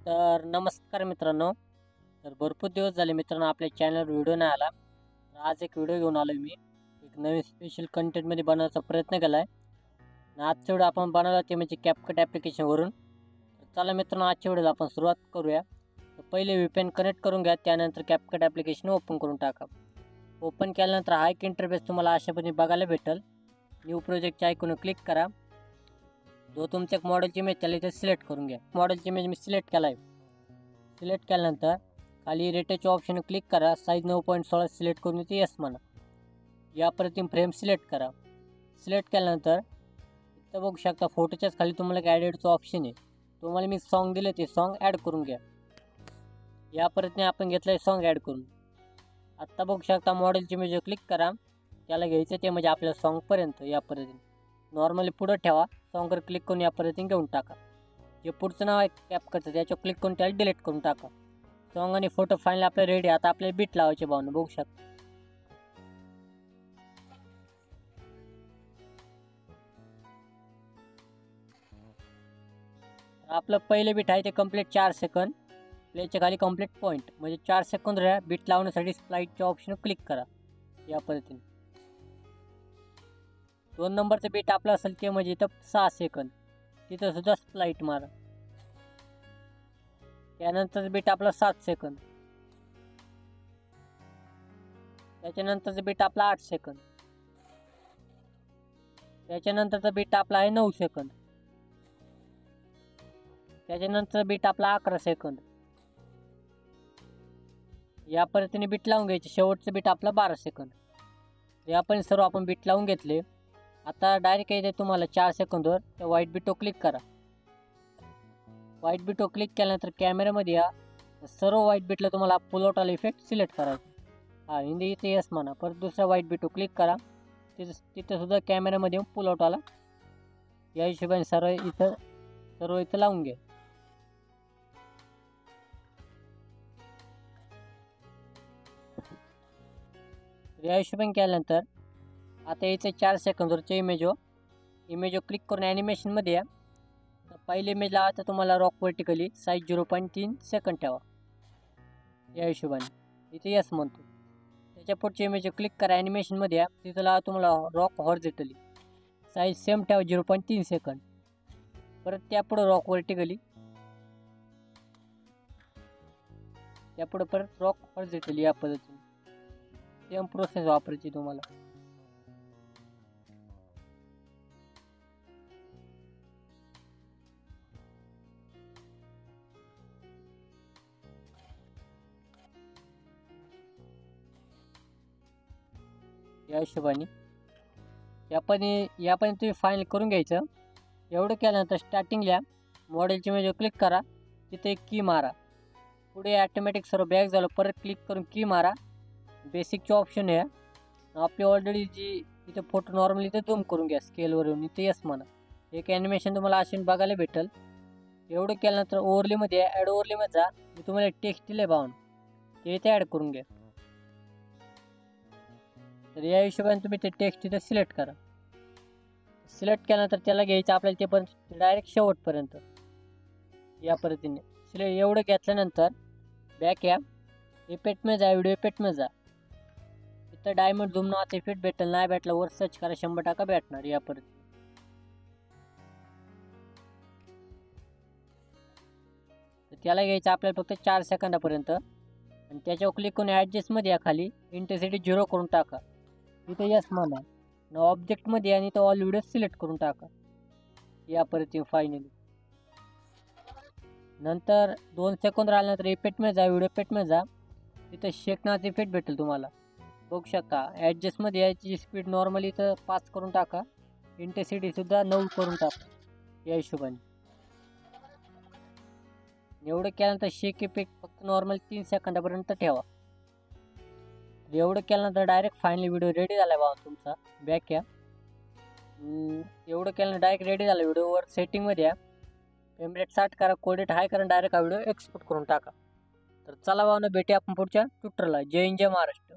तर नमस्कार मित्रांनो. तर भरपूर दिवस झाले मित्रांनो आपल्या चॅनलवर व्हिडिओ नाही आला. तर आज एक व्हिडिओ घेऊन आलो मी. एक नवीन स्पेशल कंटेंटमध्ये बनवण्याचा प्रयत्न केला आहे. आणि आजच्या व्हिडिओ आपण बनवला ते म्हणजे CapCut ॲप्लिकेशनवरून. तर चला मित्रांनो आजच्या व्हिडिओला आपण सुरुवात करूया. तर पहिले VPN कनेक्ट करून घ्या, त्यानंतर CapCut ॲप्लिकेशन ओपन करून टाका. ओपन केल्यानंतर हा एक इंटरफेस तुम्हाला अशा पद्धतीने बघायला भेटेल. न्यू प्रोजेक्टच्या आयकॉनवर क्लिक करा. जो तुमच्या मॉडेलची इमेज त्याला इथे सिलेक्ट करून घ्या. मॉडेलची इमेज मी सिलेक्ट केला आहे. सिलेक्ट केल्यानंतर खाली रेटेच्या ऑप्शन क्लिक करा. साईज 9.16 सिलेक्ट करून इथे येस म्हणा. या प्रतिम फ्रेम सिलेक्ट करा. सिलेक्ट केल्यानंतर इथं बघू शकता फोटोच्याच खाली तुम्हाला एक ॲडेडचं ऑप्शन आहे. तुम्हाला मी सॉन्ग दिले ते सॉन्ग ॲड करून घ्या. या पद्धतीने आपण घेतलं आहे सॉन्ग ॲड करून. आत्ता बघू शकता मॉडेलची इमेज क्लिक करा. त्याला घ्यायचं ते म्हणजे आपल्या सॉन्गपर्यंत या पद्धतीने. नॉर्मली पुढं ठेवा. सॉन्गवर क्लिक करून या पद्धतीने घेऊन टाका. जे पुढचं नाव आहे CapCutचं त्याच्यावर क्लिक करून त्याला डिलीट करून टाका. सॉन्ग आणि फोटो फायनल आपल्या रेडी. आता आपल्याला बीट लावायचे भावना बघू शकता. आपलं पहिलं बीट आहे ते कंप्लीट 4 सेकंद. प्लेच्या खाली कंप्लीट पॉईंट म्हणजे 4 सेकंद राहा. बीट लावण्यासाठी स्प्लाईटच्या ऑप्शन क्लिक करा या पद्धतीने. 2 नंबरचं बीट आपलं असेल ते म्हणजे इथं 6 सेकंद. तिथं सुद्धा स्प्लाईट मारा. त्यानंतर बीट आपला 7 सेकंद. त्याच्यानंतरचं बीट आपला 8 सेकंद. त्याच्यानंतरचा बीट आपला आहे 9 सेकंद. त्याच्यानंतर बीट आपला 11 सेकंद. या पद्धतीने बीट लावून घ्यायचे. शेवटचं बीट आपला 12 सेकंद. या सर्व आपण बीट लावून घेतले. आता डायरेक्ट येते तुम्हाला 4 सेकंदवर त्या व्हाईट बीटवर क्लिक करा. व्हाईट बीटवर क्लिक केल्यानंतर कॅमेऱ्यामध्ये या सर्व व्हाईट बीटला तुम्हाला पुल आउट आला इफेक्ट सिलेक्ट करायचा. हिंदी इथे येस म्हणा. परत दुसऱ्या व्हाईट बीटवर क्लिक करा. तिथं सुद्धा कॅमेऱ्यामध्ये पुल आउट आला. या हिशोबाने सर्व इथं लावून घ्या. या हिशोबाने केल्यानंतर आता याचं 4 सेकंदवरच्या इमेजवर क्लिक करून ॲनिमेशनमध्ये या. तर पहिली इमेज लावायचं तुम्हाला रॉक व्हर्टिकली साईज 0.3 सेकंद ठेवा. या हिशोबाने इथे यस म्हणतो. त्याच्या पुढच्या इमेजवर क्लिक करा. ॲनिमेशनमध्ये या. तिथं लावा तुम्हाला रॉक हॉरिझॉन्टली साईज सेम ठेवा 0.3 सेकंद. परत त्यापुढं रॉक व्हर्टिकली. त्यापुढं परत रॉक हॉरिझॉन्टली. या पद्धतीने सेम प्रोसेस वापरायची तुम्हाला. या हिशोबाने या पण तुम्ही फायनल करून घ्यायचं. एवढं केल्यानंतर स्टार्टिंगला मॉडेलची इमेजवर क्लिक करा. तिथे एक की मारा. पुढे ॲटोमॅटिक सर्व बॅक झालं. परत क्लिक करून की मारा. बेसिकचे ऑप्शन आहे. आपली ऑलरेडी जी इथे फोटो नॉर्मली इथे झूम करून घ्या स्केलवर येऊन. इथे यस म्हणा. एक ॲनिमेशन तुम्हाला असे बघायला भेटेल. एवढं केल्यानंतर ओव्हरलीमध्ये ॲड ओव्हरलीमध्ये जा. मी तुम्हाला टेक्स्ट दिले भावून ते इथे ॲड करून घ्या. तर या हिशोबाने तुम्ही ते टेक्स्ट इथे सिलेक्ट करा. सिलेक्ट केल्यानंतर त्याला घ्यायचं आपल्याला ते पण डायरेक्ट शेवटपर्यंत या पद्धतीने. एवढं घेतल्यानंतर बॅक या. इफेक्टमध्ये जा. व्हिडिओ इफेक्टमध्ये जा. इथं डायमंड झूम नावाचा इफेक्ट भेटेल. नाही भेटला वर सर्च करा. 100% भेटणार या पद्धतीने. तर त्याला घ्यायचं आपल्याला फक्त 4 सेकंदापर्यंत. आणि त्याच्यावर क्लिक करून ॲडजस्टमध्ये या. खाली इंटेन्सिटी 0 करून टाका. इथे यस म्हणा. ऑब्जेक्टमध्ये आणि इथं ऑल व्हिडिओ सिलेक्ट करून टाका या पद्धतीने फायनली. नंतर 2 सेकंद राहिल्यानंतर इफेक्टमध्ये जा. व्हिडिओ इफेक्टमध्ये जा. इथं शेक नावाचा इफेक्ट भेटेल तुम्हाला. बघू शकता. ॲडजस्टमध्ये याची स्पीड नॉर्मली इथं 5 करून टाका. इंटेन्सिटीसुद्धा 9 करून टाका या हिशोबाने. एवढं केल्यानंतर शेक इफेक्ट फक्त नॉर्मल 3 सेकंदापर्यंत ठेवा. एवढं केल्यानंतर डायरेक्ट फायनली व्हिडिओ रेडी झाला आहे तुमचा. बॅक या. एवढं केल्यानंतर डायरेक्ट रेडी झाला व्हिडिओवर. सेटिंगमध्ये या. फ्रेम रेट 60 करा. कोडेट हाय करा. डायरेक्ट हा व्हिडिओ एक्सपोर्ट करून टाका. तर चला भेटूया आपण पुढच्या ट्युटोरियलला. जय हिंद जय महाराष्ट्र.